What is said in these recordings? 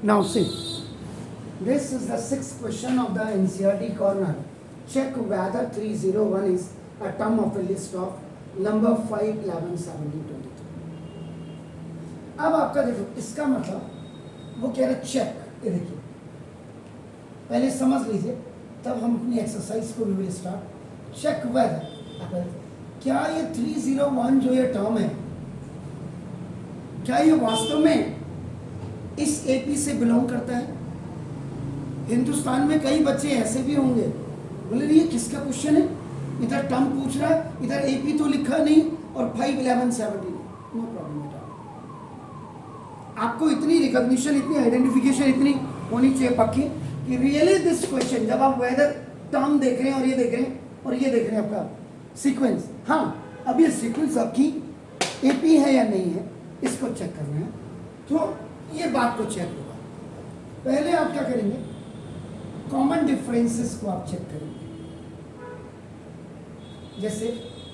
Now see, this is the sixth question of the NCERT corner. Check whether 301 is a term of a list of number 5, 11, 17, 23. अब आपका देखो इसका मतलब वो कह रहे चेक, ये देखिए पहले समझ लीजिए तब हम अपनी एक्सरसाइज को भी स्टार्ट। चेक वेदर, क्या ये 301 जो ये टर्म है क्या ये वास्तव में इस एपी से बिलोंग करता है? हिंदुस्तान में कई बच्चे ऐसे भी होंगे बोले ये किसका क्वेश्चन है, इधर टर्म पूछ रहा है, इधर एपी तो लिखा नहीं और 5, 11, 17। नो प्रॉब्लम बेटा, आपको इतनी रिकॉग्निशन, इतनी आइडेंटिफिकेशन इतनी होनी चाहिए पक्की कि रियली दिस क्वेश्चन, जब आप वेदर टर्म देख रहे हैं और ये देख रहे हैं और ये देख रहे हैं आपका सीक्वेंस, हाँ अब ये सीक्वेंस आपकी एपी है या नहीं है इसको चेक करना है, तो ये बात को चेक होगा। पहले आप क्या करेंगे, कॉमन डिफरेंसेस को आप चेक करेंगे। जैसे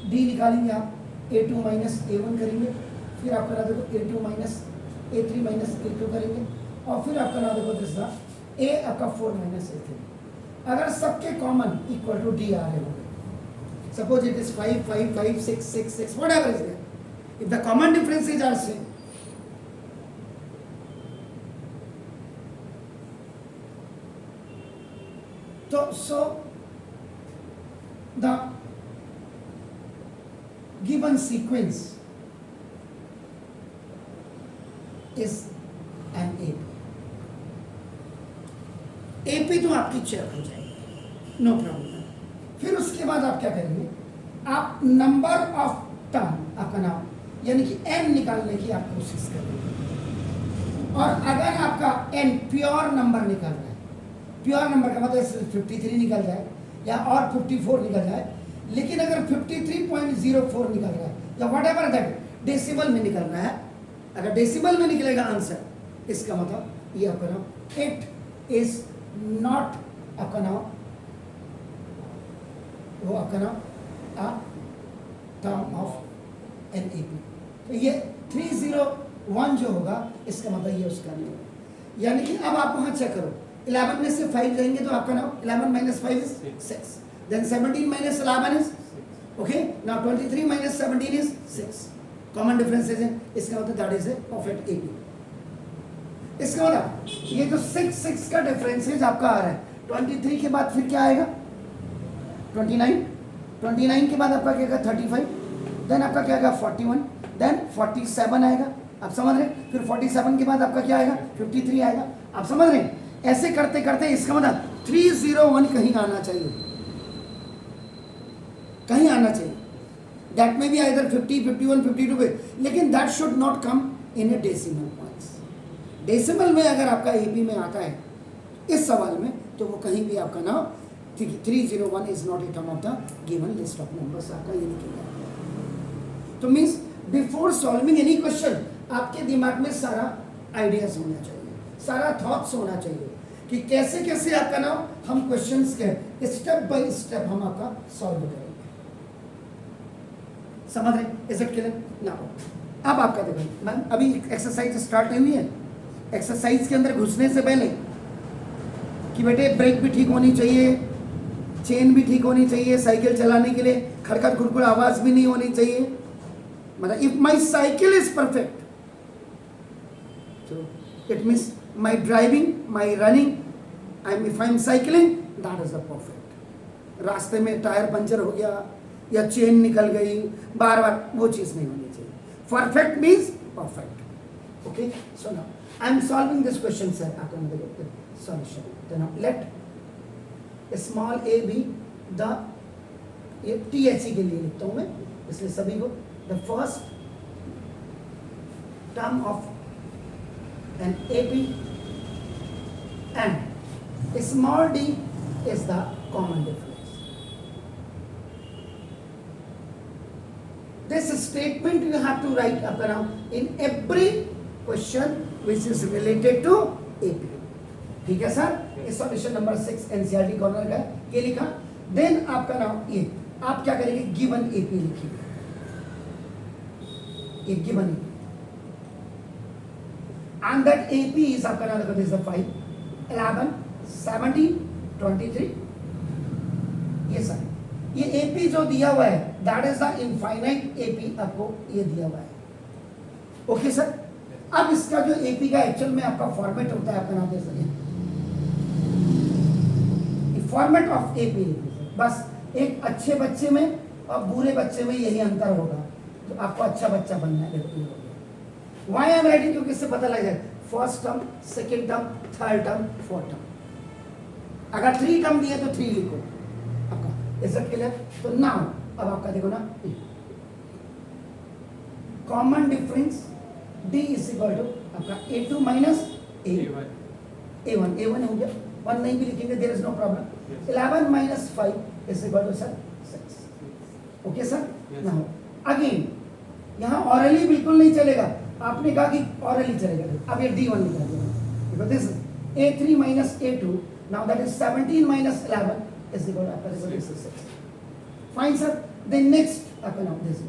डी निकालेंगे आप, a2 माइनस a1 करेंगे, फिर आपका ना देखो a2 minus a3 minus a2 करेंगे, और फिर आपका ना देखो दिस a आपका 4 माइनस a3। अगर सबके कॉमन इक्वल टू डी आ रहे होंगे, suppose it is 5, 5, 5, 6, 6, 6, whatever is there, if the common differences are same, so the given sequence is an AP. AP तो आपकी चेक हो जाएगी, नो प्रॉब्लम। फिर उसके बाद आप क्या करेंगे, आप नंबर ऑफ टर्म आपका नाम यानी कि n निकालने की आप कोशिश करेंगे, और अगर आपका n प्योर नंबर निकल रहा है, प्योर नंबर का मतलब 53 निकल जाए या और 54 निकल जाए, लेकिन अगर 53.04 निकल रहा है या वट एवर दैट डेसिमल में निकल रहा है, अगर डेसिमल में निकलेगा आंसर, इसका मतलब ये आपका नाम इट इज नॉट आपका नाम, वो आपका नाम a term of an AP. तो ये 301 जो होगा इसका मतलब ये उसका नहीं होगा। यानी कि अब आप वहां चेक करो, 11 में से 5 जाएंगे तो आपका नाम 11 minus 5 is 6, then 17 minus 11 is okay, now 23 minus 17 is 6। Common differences है, इसका मतलब that is a perfect AP. इसका मतलब ये जो 6, 6 का डिफरेंसेस आपका आ रहा है, 23 के बाद फिर क्या आएगा 29, 29 के बाद आपका क्या आएगा 35, देन आपका क्या आएगा 41, देन 47 आएगा, आप समझ रहे हैं? फिर 47 के बाद आपका क्या आएगा 53 आएगा, आप समझ रहे हैं? ऐसे करते करते इसका मतलब 301 कहीं आना चाहिए, कहीं आना चाहिए। दैट में भी आइदर 50, 51, 52 पे, लेकिन that should not come in A decimal points. Decimal में अगर आपका एपी में आता है इस सवाल में, तो वो कहीं भी आपका नाम 301 is not a term of the given list of numbers, आपका ये लिखेगा। तो means before solving any question आपके दिमाग में सारा आइडियाज होना चाहिए, सारा थॉट्स होना चाहिए कि कैसे कैसे आपका नाम हम क्वेश्चंस के स्टेप बाय स्टेप हम आपका सॉल्व करेंगे। समझ रहे? Is it clear? नाउ अब आपका देखो मैम, अभी एक्सरसाइज स्टार्ट नहीं हुई है। एक्सरसाइज के अंदर घुसने से पहले कि बेटे ब्रेक भी ठीक होनी चाहिए, चेन भी ठीक होनी चाहिए, साइकिल चलाने के लिए खड़खड़ खुड़खुड़ आवाज भी नहीं होनी चाहिए। मतलब if my cycle is perfect, so it means my driving, my running, if I'm cycling, that is a perfect. रास्ते में टायर पंचर हो गया या चेन निकल गई बार बार, वो चीज नहीं होनी चाहिए। Perfect means perfect. Okay, so now I am solving this question sir, आपका सॉल्यूशन। तो now let small A be the, ये THE के लिए लिखता हूं मैं, इसलिए सभी को the first term of an AP and small d is the common difference. This statement you have to write up around in every question which is related to AP. ठीक है सर? ये सॉल्यूशन नंबर 6 NCERT कॉर्नर का ये लिखा। Then आपका नाम ये, आप क्या करेंगे, गिवन AP लिखिए, ये given and that AP is आपका नाम देखो दिस 5 11 17 23 ये सर ये एपी जो दिया हुआ है that is the infinite AP आपको ये दिया हुआ है ओके सर अब इसका जो एपी का एक्चुअल में आपका फॉर्मेट होता है आपका नाम दे सके फॉर्मेट ऑफ एपी बस एक अच्छे बच्चे में और बुरे बच्चे में यही अंतर होगा तो आपको अच्छा बच्चा बनना है देखो वाई एम राइटिंग क्योंकि इससे पता लग जाए first term second term third term fourth term अगर 3 टर्म दिए तो 3 लिखो आपका इज इट क्लियर तो नाउ अब आपका देखो ना common difference d is equal to आपका a2 माइनस a1 हो गया 1 नहीं भी लिखेंगे there is no problem 11 minus 5 is equal to sir 6 okay sir now again यहाँ ऑरली बिल्कुल नहीं चलेगा आपने कहा कि ऑरली चलेगा अब ये d1 लिखा दिया this a3 minus a2 now that is 17 minus 11 is equal to आपका this is 6 fine sir then next आपका now this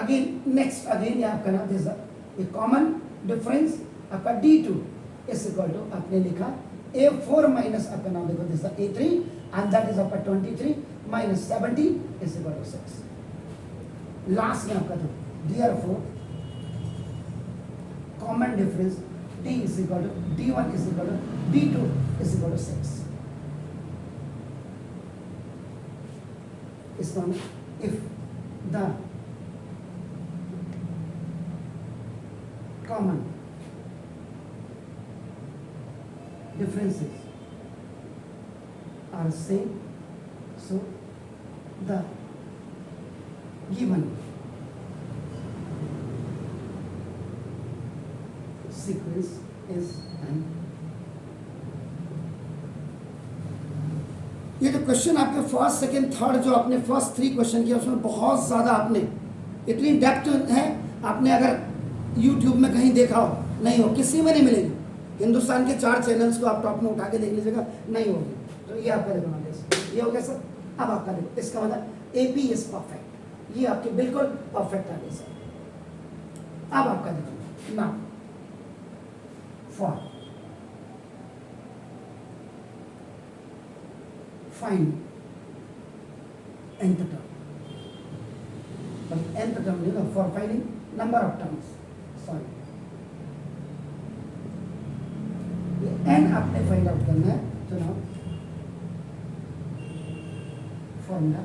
again next again ये आपका नाम दिस ये कॉमन डिफरेंस आपका d2 इज इक्वल टू आपने लिखा a4 माइनस आपका नाम देखो this a3 and that is आपका 23 minus 17 is equal to 6 last में आपका तो therefore common difference d is equal to d1 is equal to d2 is equal to 6 इसका if the common differences are same so the given sequence is an ये जो question आपके first second third जो आपने first 3 question किया उसमें बहुत ज़्यादा आपने इतनी डेप्थ है आपने अगर YouTube में कहीं देखा हो नहीं हो किसी में नहीं मिलेगी हिंदुस्तान के 4 चैनल्स को आप टॉप में उठा के देख लीजिएगा नहीं होगी तो ये आपका देखो नॉलेज ये हो गया सर अब आपका देखो इसका मतलब AP इज परफेक्ट ये आपके बिल्कुल परफेक्ट आ गए सर अब आपका देखो ना for find nth term but nth term for finding number of terms sorry ये n आपने फाइंड आउट करना है तो now formula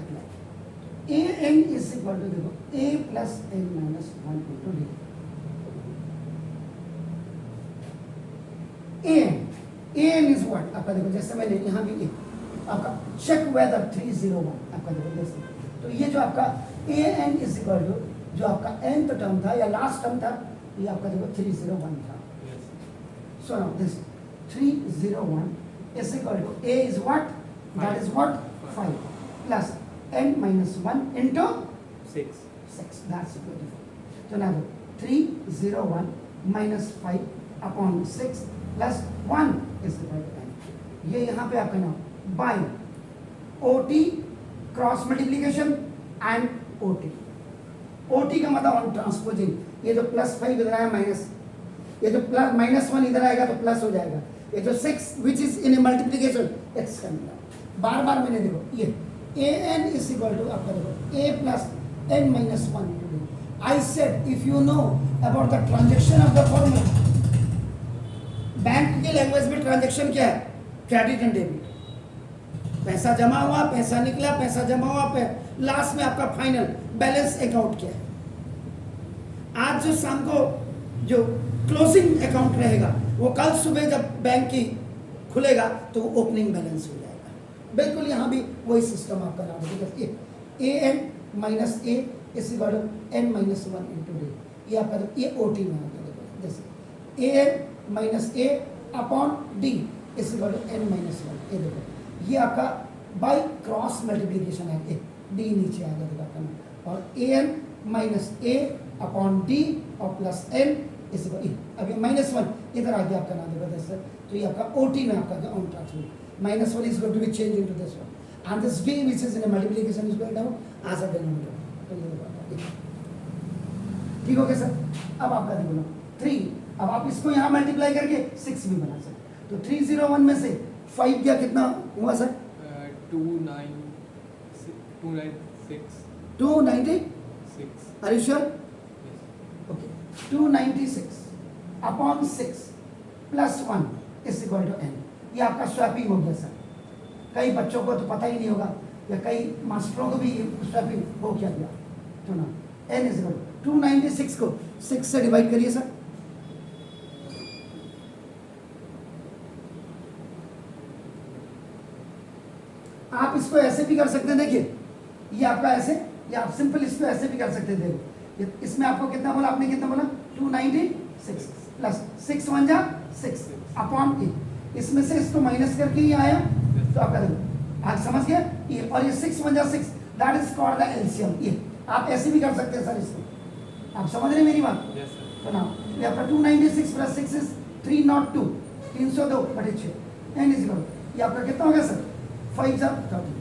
apply a n is equal to देखो a plus n minus 1 into d an is what आपका देखो जैसे मैंने यहाँ भी आपका चेक वेदर 301 आपका देखो जैसे तो ये जो आपका an is equal to जो आपका nth टर्म था या लास्ट टर्म था ये आपका देखो 301 था so now this 301 is equal to a is what that is what 5 plus n minus 1 into 6 that's beautiful so now 301 minus 5 upon 6 plus 1 is equal to n ये यहाँ पे आपका नाम by OT cross multiplication and OT का मतलब on transposing ये जो plus 5 इधर आया माइनस ये जो प्लस माइनस 1 इधर आएगा तो प्लस हो जाएगा ये जो 6 which is in a multiplication x coming बार बार मैंने देखो ये an इज इक्वल टू आपका देखो a plus n minus 1 I said if you know about the transaction of the formula bank के लैंग्वेज में ट्रांजैक्शन क्या है क्रेडिट एंड डेबिट पैसा जमा हुआ पैसा निकला पैसा जमा हुआ लास्ट में आपका फाइनल बैलेंस अकाउंट क्या है आज जो शाम को जो क्लोजिंग अकाउंट रहेगा वो कल सुबह जब बैंक की खुलेगा तो ओपनिंग बैलेंस हो जाएगा बिल्कुल यहाँ भी वही सिस्टम आपका नाम है ए एन माइनस ए इस एन माइनस 1 इंटू डी ये आपका ये OT में आता है जैसे a n minus a upon d is equal to n minus 1 ये देखो ये आपका बाय क्रॉस मल्टीप्लिकेशन है डी नीचे आ गया देखो आपका और a n minus a upon d और प्लस n इज इक्वल अब ये माइनस 1 इधर आ गया आपका नाम देखो जैसे तो ये आपका OT में आपका on transfer minus 1 is going to be change into this one and this b which is in a multiplication is going down as a denominator तो ये देखो ठीक हो गया सर। अब आपका देखो ना 3, अब आप इसको यहाँ मल्टीप्लाई करके 6 भी बना सकते। तो 301 में से 5 क्या कितना हुआ sir? 296। Are you sure? Okay, 296 upon 6 plus 1 is equal to n। ये आपका स्वैपिंग हो गया सर। कई बच्चों को तो पता ही नहीं होगा, या कई मास्टरों को भी स्वैपिंग हो क्या गया। तो ना n इज इक्वल 296 को 6 से डिवाइड करिए सर। आप इसको ऐसे भी कर सकते हैं, देखिए ये आपका ऐसे, या आप सिंपल इसको ऐसे भी कर सकते हैं। देखो इसमें आपको कितना बोला, आपने कितना बोला? 296 प्लस 6 1 जा 6 अपॉन ए। इसमें से इसको माइनस करके ये आया, तो आपका देखो आप समझ गए ये, और ये 6 1 जा 6 that is called the LCM. ये आप ऐसे भी कर सकते हैं सर इसको, आप समझ रहे हैं मेरी बात? तो ना ये आपका 296 प्लस 6 इज 302, 302 बटे 6 एन इज इक्वल, ये आपका कितना हो गया सर? 5 जा 30।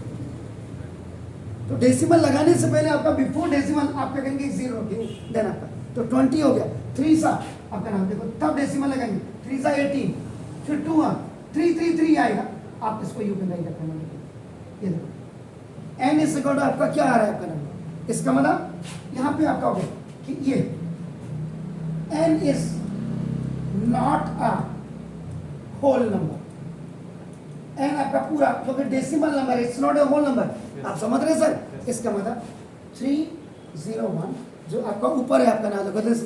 तो डेसिमल लगाने से पहले आपका बिफोर डेसिमल आपका कहेंगे 0 रखेंगे, देन आपका तो 20 हो गया। 3 सा आपका नाम देखो, तब डेसिमल लगाएंगे 3 सा 18, फिर 2 3 आएगा, आप इसको यू पे नहीं रखना। ये देखो n इज इक्वल टू आपका क्या आ रहा है आपका नंबर, इसका मतलब यहाँ पे आपका हो गया कि ये n is not a whole number. n आपका पूरा, क्योंकि decimal number it's not a whole number. आप समझ रहे हैं सर? इसका मतलब 301 जो आपका ऊपर है आपका नाम देखो, this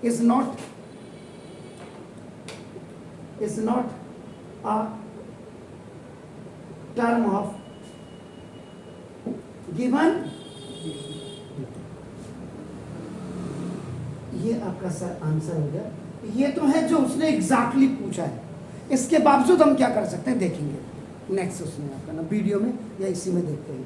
is not a term of given. ये आपका सर आंसर हो गया। ये तो है जो उसने एग्जैक्टली पूछा है। इसके बावजूद हम क्या कर सकते हैं देखेंगे नेक्स्ट उसमें आपका ना वीडियो में, या इसी में देखते हैं।